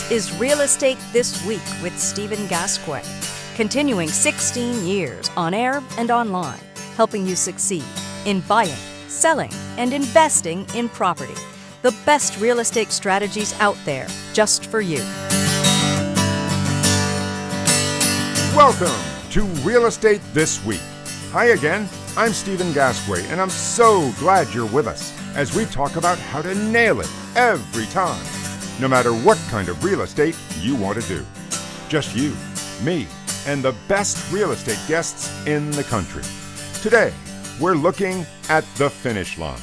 This is Real Estate This Week with Stephen Gasque, continuing 16 years on air and online, helping you succeed in buying, selling, and investing in property. The best real estate strategies out there just for you. Welcome to Real Estate This Week. Hi again, I'm Stephen Gasque, and I'm so glad you're with us as we talk about how to nail it every time, no matter what kind of real estate you want to do. Just you, me, and the best real estate guests in the country. Today, we're looking at the finish line,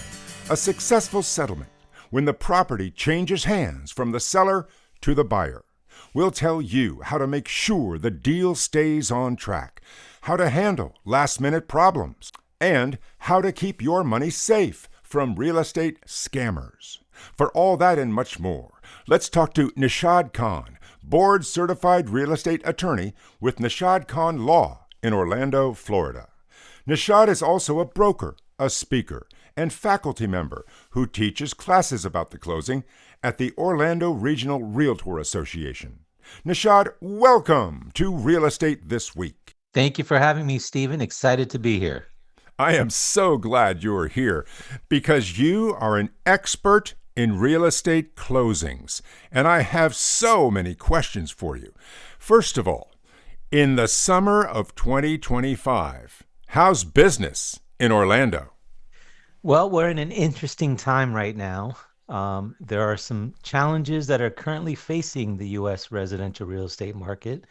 a successful settlement when the property changes hands from the seller to the buyer. We'll tell you how to make sure the deal stays on track, how to handle last-minute problems, and how to keep your money safe from real estate scammers. For all that and much more, let's talk to Nishad Khan, board-certified real estate attorney with Nishad Khan Law in Orlando, Florida. Nishad is also a broker, a speaker, and faculty member who teaches classes about the closing at the Orlando Regional Realtor Association. Nishad, welcome to Real Estate This Week. Thank you for having me, Stephen. Excited to be here. I am so glad you're here because you are an expert in real estate closings, and I have so many questions for you. First of all, in the summer of 2025, how's business in Orlando? Well, we're in an interesting time right now. There are some challenges that are currently facing the U.S. residential real estate market,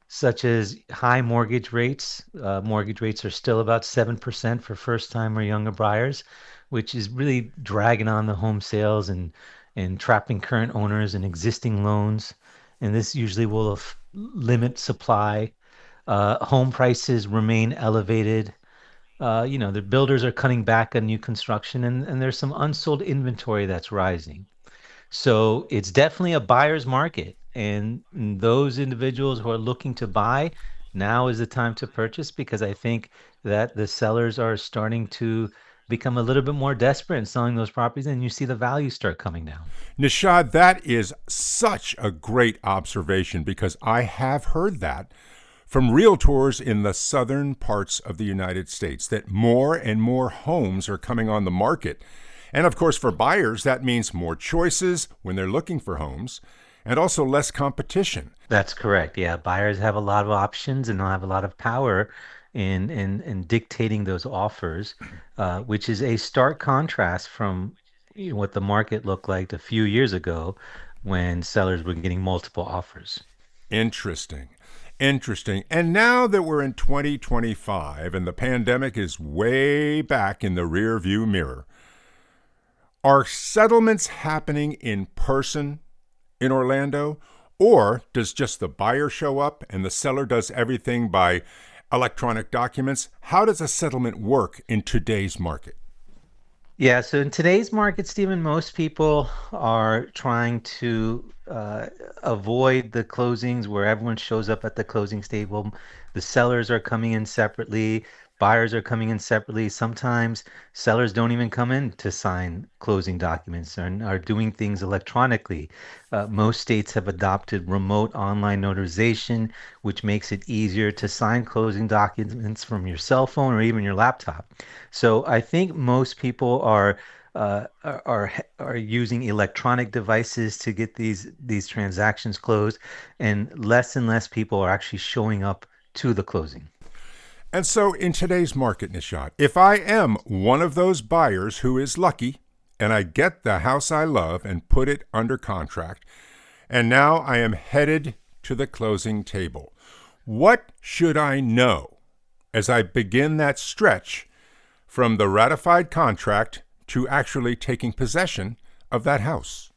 such as high mortgage rates. Mortgage rates are still about 7% for first-time or younger buyers, which is really dragging on the home sales and trapping current owners in existing loans. And this usually will limit supply. Home prices remain elevated. The builders are cutting back on new construction, and there's some unsold inventory that's rising. So it's definitely a buyer's market. And those individuals who are looking to buy, now is the time to purchase, because I think that the sellers are starting to become a little bit more desperate in selling those properties, and you see the value start coming down. Nishad, that is such a great observation because I have heard that from realtors in the southern parts of the United States, that more and more homes are coming on the market. And of course, for buyers, that means more choices when they're looking for homes, and also less competition. That's correct. Yeah, buyers have a lot of options, and they'll have a lot of power in dictating those offers, which is a stark contrast from what the market looked like a few years ago when sellers were getting multiple offers. Interesting. And now that we're in 2025 and the pandemic is way back in the rear view mirror, are settlements happening in person in Orlando, or does just the buyer show up and the seller does everything by electronic documents? How does a settlement work in today's market? Yeah, so in today's market, Stephen, most people are trying to avoid the closings where everyone shows up at the closing table. The sellers are coming in separately. Buyers are coming in separately. Sometimes sellers don't even come in to sign closing documents and are doing things electronically. Most states have adopted remote online notarization, which makes it easier to sign closing documents from your cell phone or even your laptop. So I think most people are using electronic devices to get these transactions closed, and less people are actually showing up to the closing. And so in today's market, Nishad, if I am one of those buyers who is lucky and I get the house I love and put it under contract, and now I am headed to the closing table, what should I know as I begin that stretch from the ratified contract to actually taking possession of that house?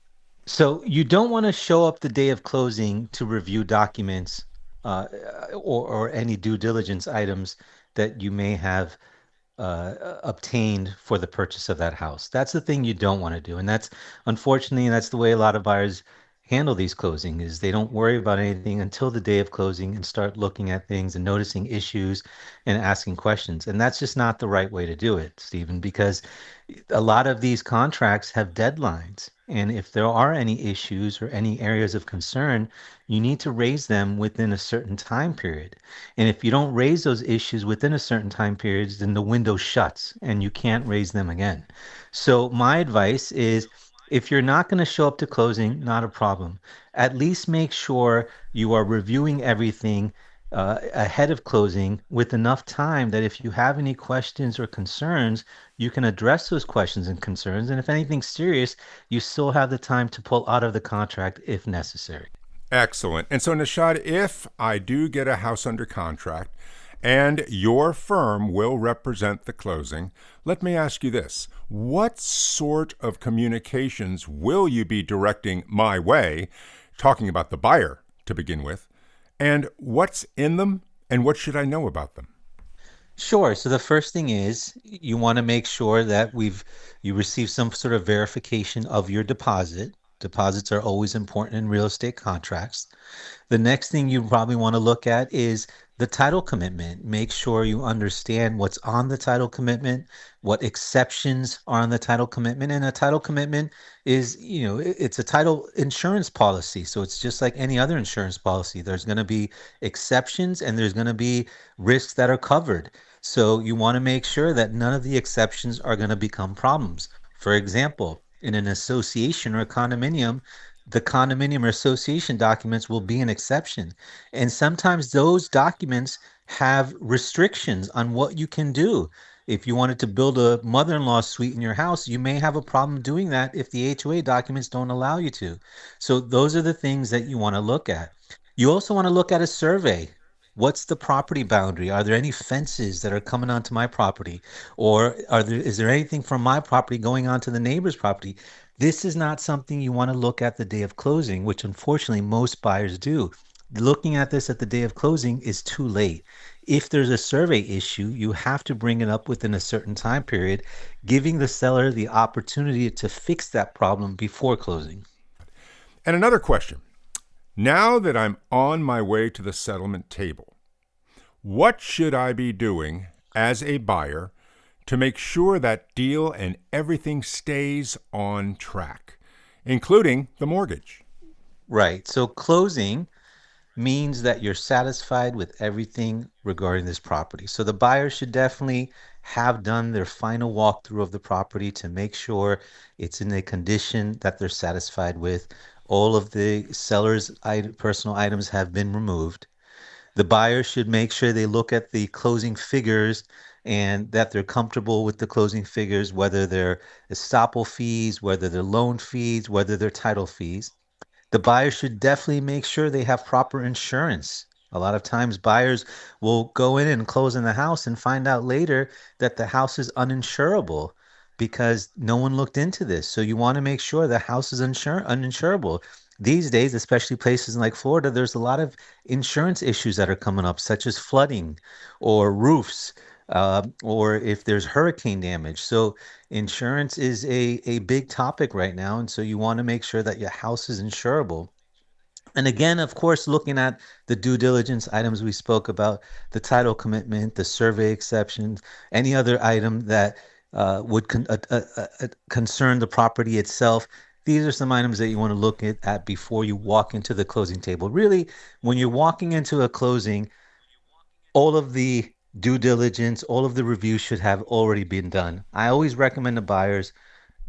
So you don't want to show up the day of closing to review documents or any due diligence items that you may have obtained for the purchase of that house. That's the thing you don't want to do. And that's, unfortunately, that's the way a lot of buyers handle these closings is they don't worry about anything until the day of closing and start looking at things and noticing issues and asking questions. And that's just not the right way to do it, Stephen, because a lot of these contracts have deadlines. And if there are any issues or any areas of concern, you need to raise them within a certain time period. And if you don't raise those issues within a certain time period, then the window shuts and you can't raise them again. So my advice is if you're not going to show up to closing, not a problem. At least make sure you are reviewing everything ahead of closing with enough time that if you have any questions or concerns, you can address those questions and concerns. And if anything's serious, you still have the time to pull out of the contract if necessary. Excellent. And so, Nishad, if I do get a house under contract and your firm will represent the closing, let me ask you this. What sort of communications will you be directing my way, talking about the buyer to begin with, and what's in them and what should I know about them? Sure. So the first thing is you want to make sure that you receive some sort of verification of your deposit. Deposits are always important in real estate contracts. The next thing you probably want to look at is the title commitment. Make sure you understand what's on the title commitment, what exceptions are on the title commitment. And a title commitment is, it's a title insurance policy. So it's just like any other insurance policy. There's going to be exceptions and there's going to be risks that are covered. So you want to make sure that none of the exceptions are going to become problems. For example, in an association or a condominium, the condominium or association documents will be an exception. And sometimes those documents have restrictions on what you can do. If you wanted to build a mother-in-law suite in your house, you may have a problem doing that if the HOA documents don't allow you to. So those are the things that you want to look at. You also want to look at a survey. What's the property boundary? Are there any fences that are coming onto my property? Or is there anything from my property going onto the neighbor's property? This is not something you want to look at the day of closing, which unfortunately most buyers do. Looking at this at the day of closing is too late. If there's a survey issue, you have to bring it up within a certain time period, giving the seller the opportunity to fix that problem before closing. And another question. Now that I'm on my way to the settlement table, what should I be doing as a buyer to make sure that deal and everything stays on track, including the mortgage? Right. So closing means that you're satisfied with everything regarding this property. So the buyer should definitely have done their final walkthrough of the property to make sure it's in a condition that they're satisfied with. All of the seller's personal items have been removed. The buyer should make sure they look at the closing figures and that they're comfortable with the closing figures, whether they're estoppel fees, whether they're loan fees, whether they're title fees. The buyer should definitely make sure they have proper insurance. A lot of times buyers will go in and close in the house and find out later that the house is uninsurable because no one looked into this. So you want to make sure the house is uninsurable. These days, especially places like Florida, there's a lot of insurance issues that are coming up, such as flooding or roofs, or if there's hurricane damage. So insurance is a big topic right now. And so you want to make sure that your house is insurable. And again, of course, looking at the due diligence items we spoke about, the title commitment, the survey exceptions, any other item that would concern the property itself. These are some items that you want to look at before you walk into the closing table. Really, when you're walking into a closing, all of the due diligence, all of the reviews should have already been done. I always recommend to buyers,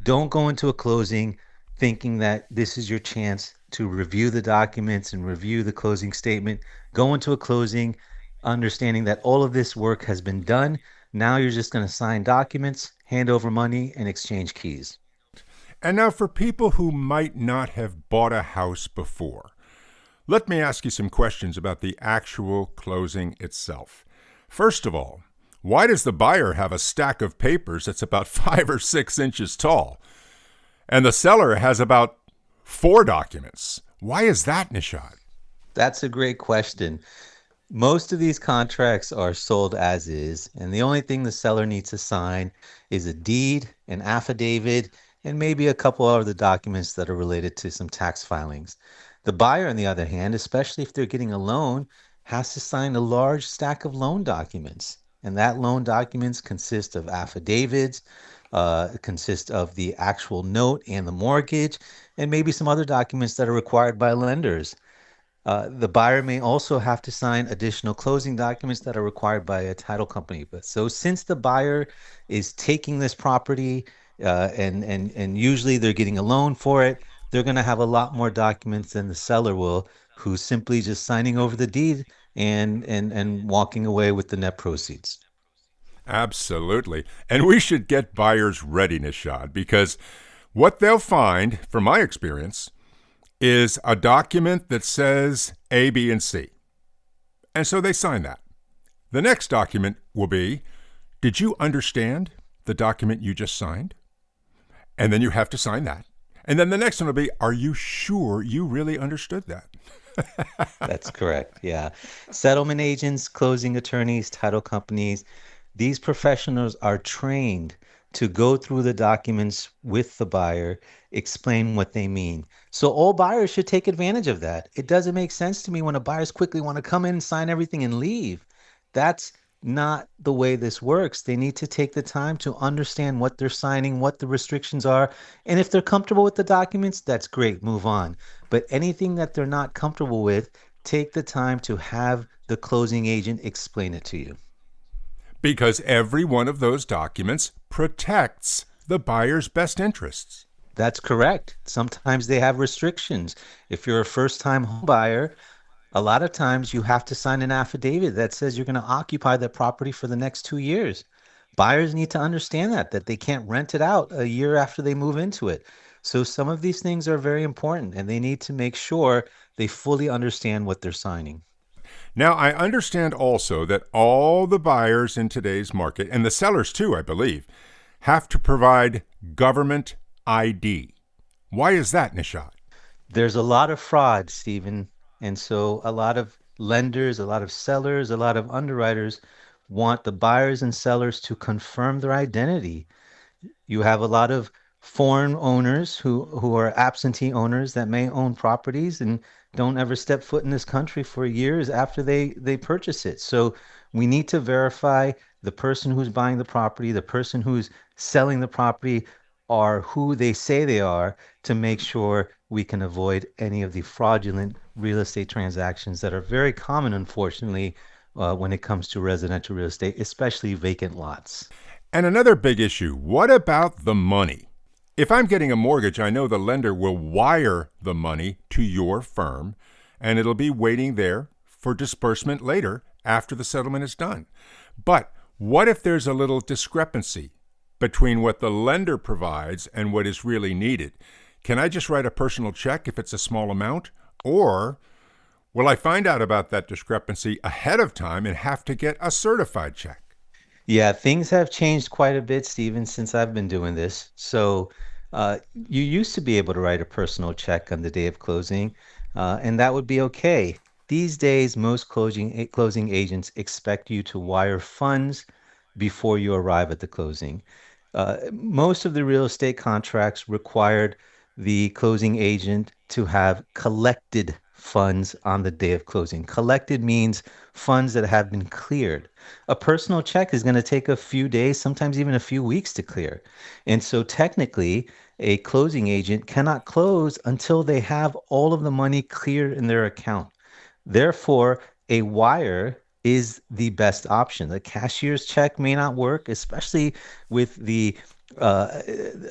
don't go into a closing thinking that this is your chance to review the documents and review the closing statement. Go into a closing understanding that all of this work has been done. Now you're just going to sign documents, hand over money, and exchange keys. And now for people who might not have bought a house before, let me ask you some questions about the actual closing itself. First of all, why does the buyer have a stack of papers that's about 5 or 6 inches tall? And the seller has about 4 documents. Why is that, Nishad? That's a great question. Most of these contracts are sold as is, and the only thing the seller needs to sign is a deed, an affidavit, and maybe a couple other documents that are related to some tax filings. The buyer, on the other hand, especially if they're getting a loan, has to sign a large stack of loan documents. And that loan documents consist of affidavits, consist of the actual note and the mortgage, and maybe some other documents that are required by lenders. The buyer may also have to sign additional closing documents that are required by a title company. But so since the buyer is taking this property, and usually they're getting a loan for it, they're going to have a lot more documents than the seller will, who's simply just signing over the deed and walking away with the net proceeds. Absolutely. And we should get buyers ready, Nishad, because what they'll find, from my experience, is a document that says A, B, and C. And so they sign that. The next document will be, did you understand the document you just signed? And then you have to sign that. And then the next one will be, are you sure you really understood that? That's correct. Yeah. Settlement agents, closing attorneys, title companies, these professionals are trained to go through the documents with the buyer, explain what they mean. So all buyers should take advantage of that. It doesn't make sense to me when a buyers quickly want to come in, sign everything, and leave. That's not the way this works. They need to take the time to understand what they're signing, what the restrictions are. And if they're comfortable with the documents, that's great, move on. But anything that they're not comfortable with, take the time to have the closing agent explain it to you. Because every one of those documents protects the buyer's best interests. That's correct. Sometimes they have restrictions. If you're a first-time home buyer, a lot of times you have to sign an affidavit that says you're going to occupy that property for the next 2 years. Buyers need to understand that they can't rent it out a year after they move into it. So some of these things are very important, and they need to make sure they fully understand what they're signing. Now, I understand also that all the buyers in today's market, and the sellers too, I believe, have to provide government ID. Why is that, Nishad? There's a lot of fraud, Stephen. And so a lot of lenders, a lot of sellers, a lot of underwriters want the buyers and sellers to confirm their identity. You have a lot of foreign owners who are absentee owners that may own properties and don't ever step foot in this country for years after they purchase it. So we need to verify the person who's buying the property, the person who's selling the property are who they say they are, to make sure we can avoid any of the fraudulent real estate transactions that are very common, unfortunately, when it comes to residential real estate, especially vacant lots. And another big issue, what about the money? If I'm getting a mortgage, I know the lender will wire the money to your firm, and it'll be waiting there for disbursement later after the settlement is done. But what if there's a little discrepancy between what the lender provides and what is really needed? Can I just write a personal check if it's a small amount? Or will I find out about that discrepancy ahead of time and have to get a certified check? Yeah, things have changed quite a bit, Stephen, since I've been doing this. So you used to be able to write a personal check on the day of closing, and that would be okay. These days, most closing agents expect you to wire funds before you arrive at the closing. Most of the real estate contracts required the closing agent to have collected funds on the day of closing. Collected means funds that have been cleared. A personal check is going to take a few days, sometimes even a few weeks to clear. And so technically, a closing agent cannot close until they have all of the money cleared in their account. Therefore, a wire is the best option. The cashier's check may not work, especially with the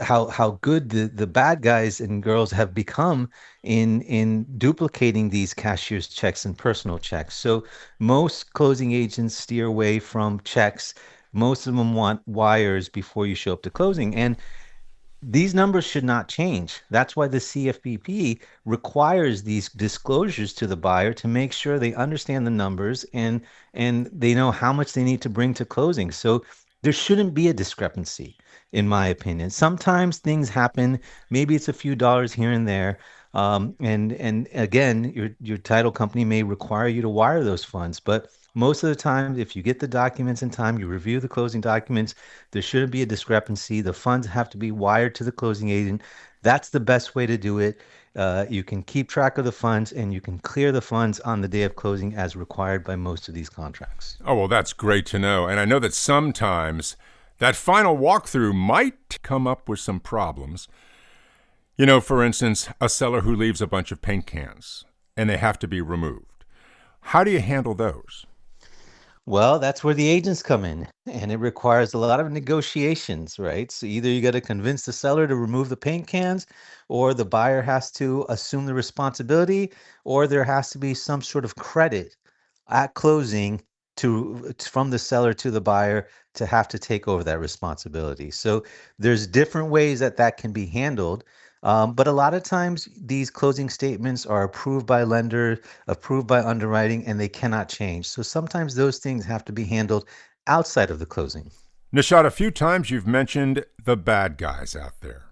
how good the bad guys and girls have become in duplicating these cashier's checks and personal checks. So most closing agents steer away from checks. Most of them want wires before you show up to closing. And these numbers should not change. That's why the CFPB requires these disclosures to the buyer to make sure they understand the numbers and they know how much they need to bring to closing. So there shouldn't be a discrepancy, in my opinion. Sometimes things happen. Maybe it's a few dollars here and there. And again, your title company may require you to wire those funds. But Most of the time, if you get the documents in time, you review the closing documents, there shouldn't be a discrepancy. The funds have to be wired to the closing agent. That's the best way to do it. You can keep track of the funds and you can clear the funds on the day of closing as required by most of these contracts. Oh, well, that's great to know. And I know that sometimes that final walkthrough might come up with some problems. You know, for instance, a seller who leaves a bunch of paint cans and they have to be removed. How do you handle those? Well, that's where the agents come in, and it requires a lot of negotiations, right? So either you got to convince the seller to remove the paint cans, or the buyer has to assume the responsibility, or there has to be some sort of credit at closing from the seller to the buyer to have to take over that responsibility. So there's different ways that that can be handled. But a lot of times these closing statements are approved by lender, approved by underwriting, and they cannot change. So sometimes those things have to be handled outside of the closing. Nishad, a few times you've mentioned the bad guys out there,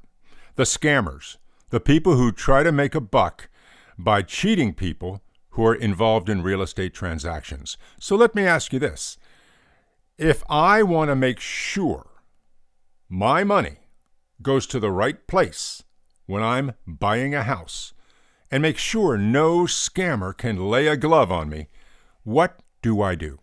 the scammers, the people who try to make a buck by cheating people who are involved in real estate transactions. So let me ask you this. If I want to make sure my money goes to the right place when I'm buying a house and make sure no scammer can lay a glove on me, what do I do?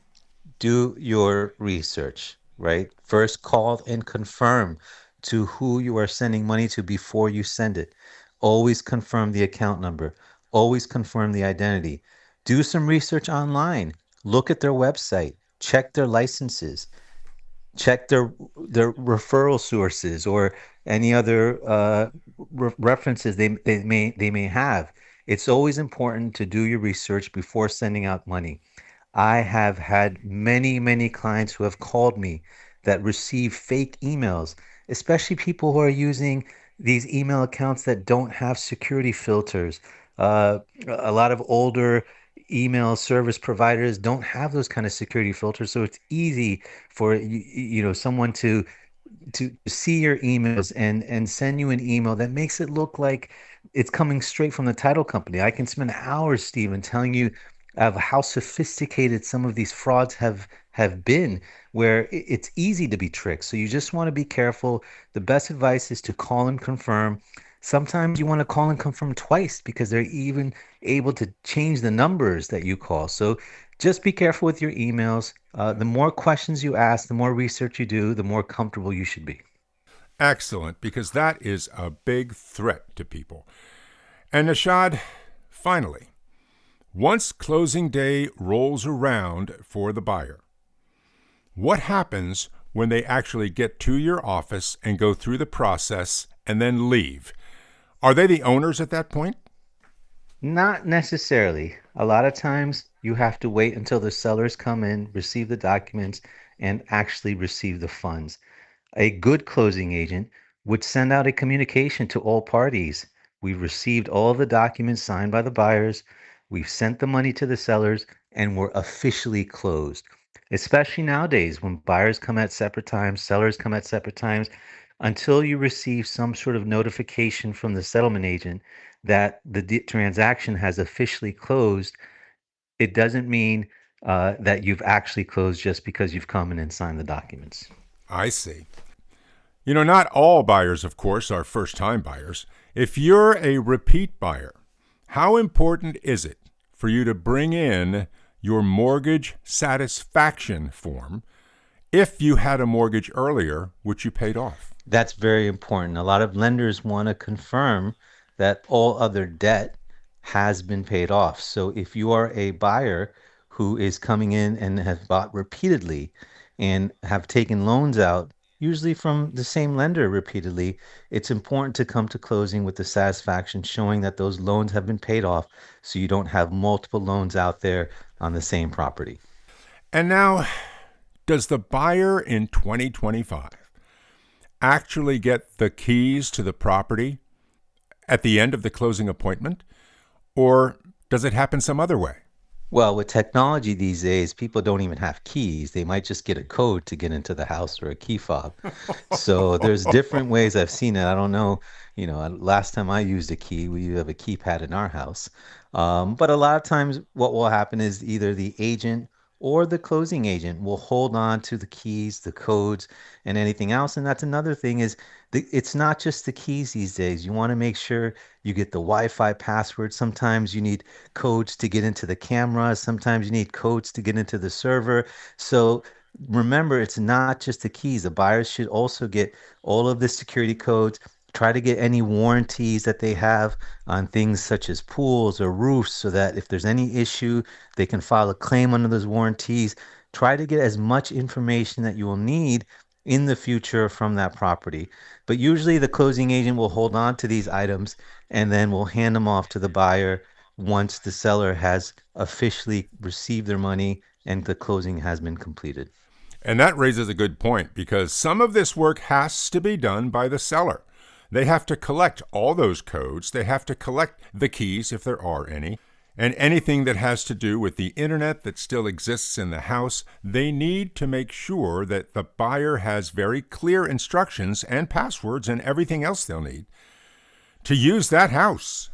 Do your research, right? First, call and confirm to who you are sending money to before you send it. Always confirm the account number. Always confirm the identity. Do some research online. Look at their website. Check their licenses. Check their referral sources or any other references they may have. It's always important to do your research before sending out money. I have had many clients who have called me that receive fake emails, especially people who are using these email accounts that don't have security filters. A lot of older email service providers don't have those kind of security filters, so it's easy for someone to see your emails and send you an email that makes it look like it's coming straight from the title company. I can spend hours, Stephen, telling you of how sophisticated some of these frauds have been, where it's easy to be tricked. So you just want to be careful. The best advice is to call and confirm. Sometimes you want to call and confirm twice because they're even able to change the numbers that you call. So just be careful with your emails. The more questions you ask, the more research you do, the more comfortable you should be. Excellent, because that is a big threat to people. And Nishad, finally, once closing day rolls around for the buyer, what happens when they actually get to your office and go through the process and then leave? Are they the owners at that point? Not necessarily. A lot of times you have to wait until the sellers come in, receive the documents, and actually receive the funds. A good closing agent would send out a communication to all parties. We've received all the documents signed by the buyers. We've sent the money to the sellers, and we're officially closed. Especially nowadays when buyers come at separate times, sellers come at separate times, until you receive some sort of notification from the settlement agent that the transaction has officially closed, it doesn't mean that you've actually closed just because you've come in and signed the documents. I see. You know, not all buyers, of course, are first-time buyers. If you're a repeat buyer, how important is it for you to bring in your mortgage satisfaction form if you had a mortgage earlier, which you paid off? That's very important. A lot of lenders want to confirm that all other debt has been paid off. So if you are a buyer who is coming in and has bought repeatedly and have taken loans out, usually from the same lender repeatedly, it's important to come to closing with the satisfaction showing that those loans have been paid off so you don't have multiple loans out there on the same property. And now, does the buyer in 2025 actually get the keys to the property at the end of the closing appointment? Or does it happen some other way? Well, with technology these days, people don't even have keys. They might just get a code to get into the house or a key fob. So there's different ways I've seen it. I don't know, last time I used a key, we have a keypad in our house. But a lot of times what will happen is either the agent or the closing agent will hold on to the keys, the codes, and anything else. And that's another thing is it's not just the keys these days. You want to make sure you get the Wi-Fi password. Sometimes you need codes to get into the camera. Sometimes you need codes to get into the server. So remember, it's not just the keys. The buyers should also get all of the security codes. Try to get any warranties that they have on things such as pools or roofs so that if there's any issue, they can file a claim under those warranties. Try to get as much information that you will need in the future from that property. But usually the closing agent will hold on to these items and then will hand them off to the buyer once the seller has officially received their money and the closing has been completed. And that raises a good point because some of this work has to be done by the seller. They have to collect all those codes. They have to collect the keys if there are any. And anything that has to do with the internet that still exists in the house, they need to make sure that the buyer has very clear instructions and passwords and everything else they'll need to use that house.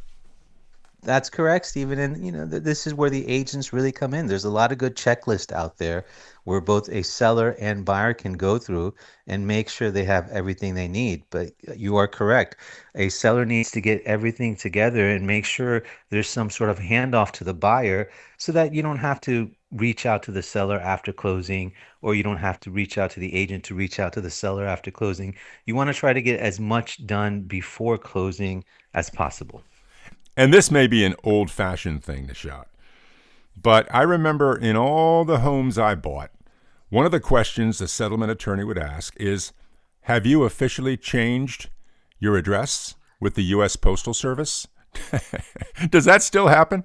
That's correct, Stephen. And this is where the agents really come in. There's a lot of good checklists out there where both a seller and buyer can go through and make sure they have everything they need. But you are correct. A seller needs to get everything together and make sure there's some sort of handoff to the buyer so that you don't have to reach out to the seller after closing, or you don't have to reach out to the agent to reach out to the seller after closing. You want to try to get as much done before closing as possible. And this may be an old-fashioned thing, Nishad, but I remember in all the homes I bought, one of the questions the settlement attorney would ask is, have you officially changed your address with the U.S. Postal Service? Does that still happen?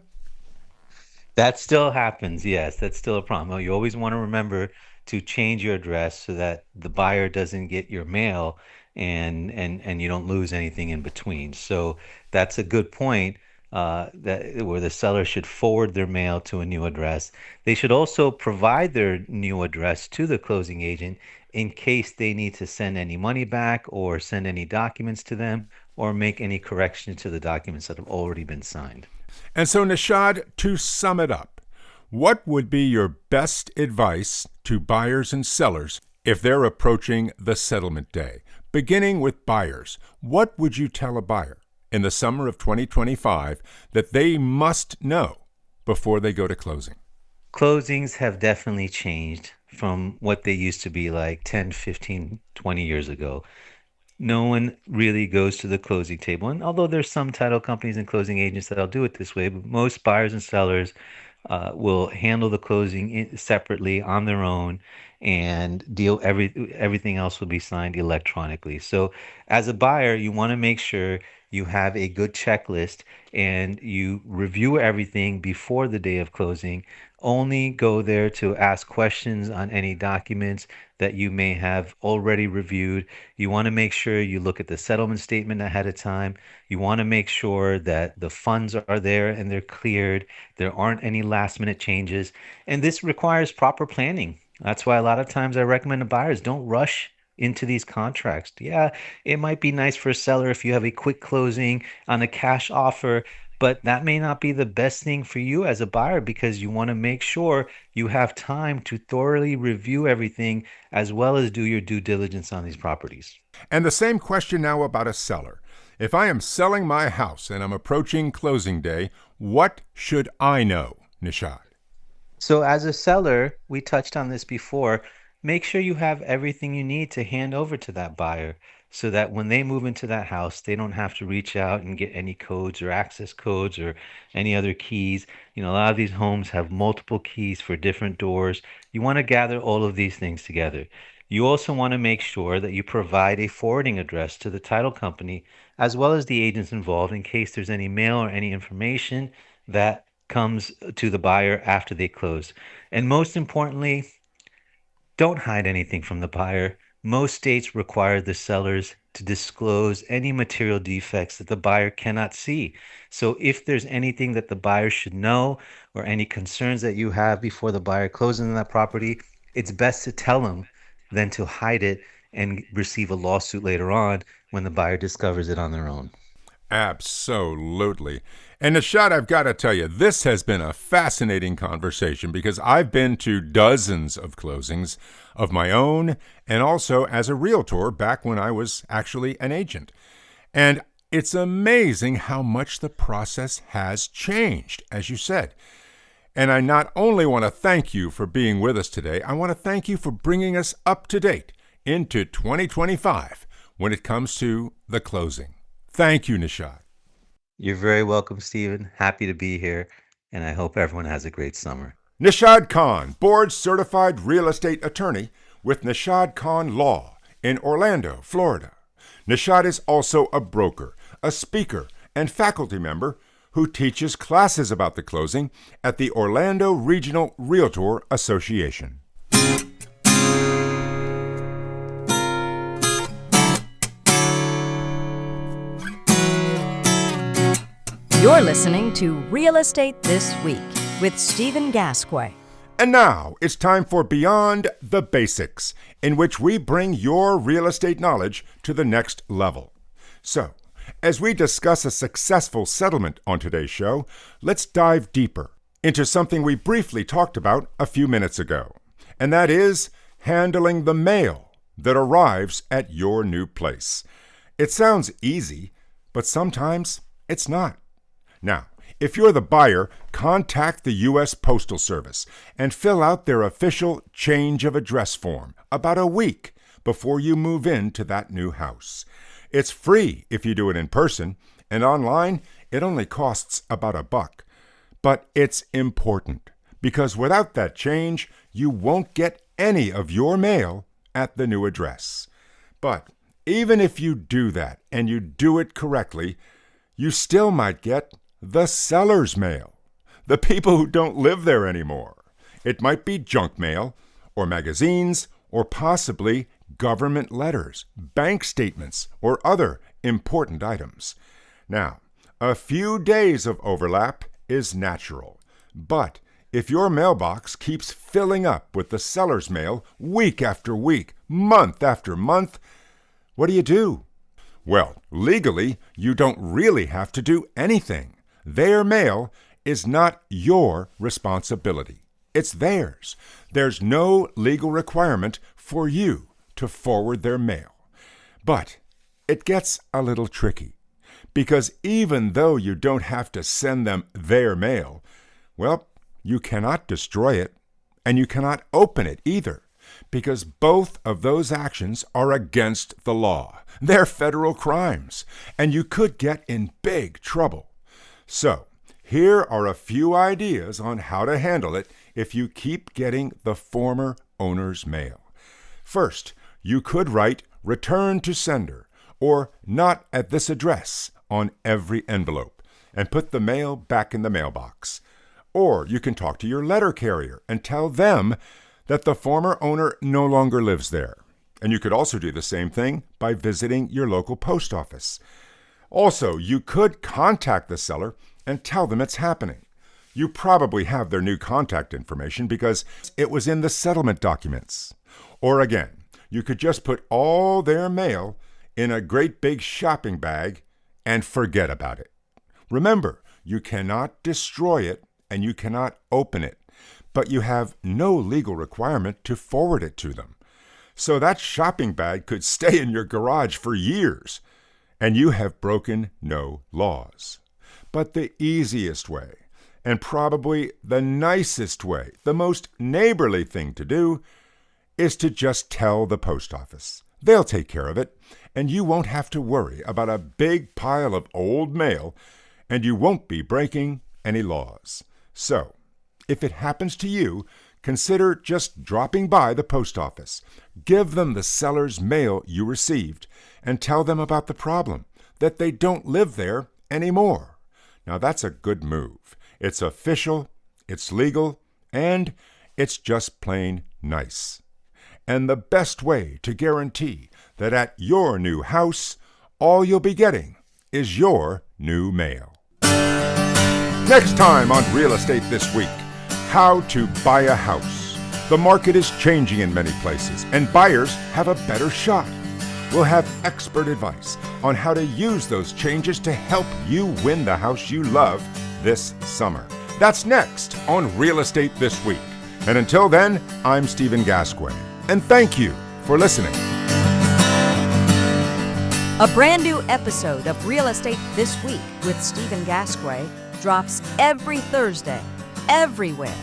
That still happens. Yes, that's still a problem. You always want to remember to change your address so that the buyer doesn't get your mail and you don't lose anything in between. So that's a good point. That where the seller should forward their mail to a new address. They should also provide their new address to the closing agent in case they need to send any money back or send any documents to them or make any correction to the documents that have already been signed. And so, Nishad, to sum it up, what would be your best advice to buyers and sellers if they're approaching the settlement day? Beginning with buyers, what would you tell a buyer in the summer of 2025 that they must know before they go to closing? Closings have definitely changed from what they used to be like 10, 15, 20 years ago. No one really goes to the closing table. And although there's some title companies and closing agents that'll do it this way, but most buyers and sellers will handle the closing separately on their own and everything else will be signed electronically. So as a buyer, you want to make sure you have a good checklist and you review everything before the day of closing. Only go there to ask questions on any documents that you may have already reviewed. You want to make sure you look at the settlement statement ahead of time. You want to make sure that the funds are there and they're cleared. There aren't any last minute changes. And this requires proper planning. That's why a lot of times I recommend to buyers don't rush into these contracts. Yeah, it might be nice for a seller if you have a quick closing on a cash offer, but that may not be the best thing for you as a buyer because you want to make sure you have time to thoroughly review everything as well as do your due diligence on these properties. And the same question now about a seller. If I am selling my house and I'm approaching closing day, what should I know, Nishad? So as a seller, we touched on this before, make sure you have everything you need to hand over to that buyer so that when they move into that house, they don't have to reach out and get any codes or access codes or any other keys. A lot of these homes have multiple keys for different doors. You want to gather all of these things together. You also want to make sure that you provide a forwarding address to the title company as well as the agents involved in case there's any mail or any information that comes to the buyer after they close. And most importantly, don't hide anything from the buyer. Most states require the sellers to disclose any material defects that the buyer cannot see. So if there's anything that the buyer should know or any concerns that you have before the buyer closes on that property, it's best to tell them than to hide it and receive a lawsuit later on when the buyer discovers it on their own. Absolutely. And Nishad, I've got to tell you, this has been a fascinating conversation because I've been to dozens of closings of my own and also as a realtor back when I was actually an agent. And it's amazing how much the process has changed, as you said. And I not only want to thank you for being with us today, I want to thank you for bringing us up to date into 2025 when it comes to the closing. Thank you, Nishad. You're very welcome, Stephen. Happy to be here, and I hope everyone has a great summer. Nishad Khan, board-certified real estate attorney with Nishad Khan Law in Orlando, Florida. Nishad is also a broker, a speaker, and faculty member who teaches classes about the closing at the Orlando Regional Realtor Association. You're listening to Real Estate This Week with Stephen Gasque. And now it's time for Beyond the Basics, in which we bring your real estate knowledge to the next level. So, as we discuss a successful settlement on today's show, let's dive deeper into something we briefly talked about a few minutes ago, and that is handling the mail that arrives at your new place. It sounds easy, but sometimes it's not. Now, if you're the buyer, contact the U.S. Postal Service and fill out their official change of address form about a week before you move into that new house. It's free if you do it in person, and online, it only costs about $1. But it's important, because without that change, you won't get any of your mail at the new address. But even if you do that and you do it correctly, you still might get the seller's mail, the people who don't live there anymore. It might be junk mail, or magazines, or possibly government letters, bank statements, or other important items. Now, a few days of overlap is natural, but if your mailbox keeps filling up with the seller's mail week after week, month after month, what do? Well, legally, you don't really have to do anything. Their mail is not your responsibility. It's theirs. There's no legal requirement for you to forward their mail. But it gets a little tricky, because even though you don't have to send them their mail, well, you cannot destroy it, and you cannot open it either, because both of those actions are against the law. They're federal crimes, and you could get in big trouble. So, here are a few ideas on how to handle it if you keep getting the former owner's mail. First, you could write "Return to Sender" or "Not at this address" on every envelope and put the mail back in the mailbox. Or you can talk to your letter carrier and tell them that the former owner no longer lives there. And you could also do the same thing by visiting your local post office. Also, you could contact the seller and tell them it's happening. You probably have their new contact information because it was in the settlement documents. Or again, you could just put all their mail in a great big shopping bag and forget about it. Remember, you cannot destroy it and you cannot open it, but you have no legal requirement to forward it to them. So that shopping bag could stay in your garage for years, and you have broken no laws. But the easiest way, and probably the nicest way, the most neighborly thing to do, is to just tell the post office. They'll take care of it, and you won't have to worry about a big pile of old mail, and you won't be breaking any laws. So, if it happens to you, consider just dropping by the post office. Give them the seller's mail you received and tell them about the problem, that they don't live there anymore. Now that's a good move. It's official, it's legal, and it's just plain nice. And the best way to guarantee that at your new house, all you'll be getting is your new mail. Next time on Real Estate This Week, how to buy a house. The market is changing in many places, and buyers have a better shot. we'll have expert advice on how to use those changes to help you win the house you love this summer. That's next on Real Estate This Week. And until then, I'm Stephen Gasque, and thank you for listening. A brand new episode of Real Estate This Week with Stephen Gasque drops every Thursday, everywhere.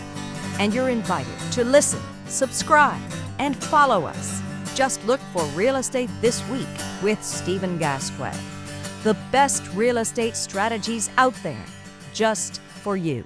And you're invited to listen, subscribe, and follow us. Just look for Real Estate This Week with Stephen Gasque. The best real estate strategies out there, just for you.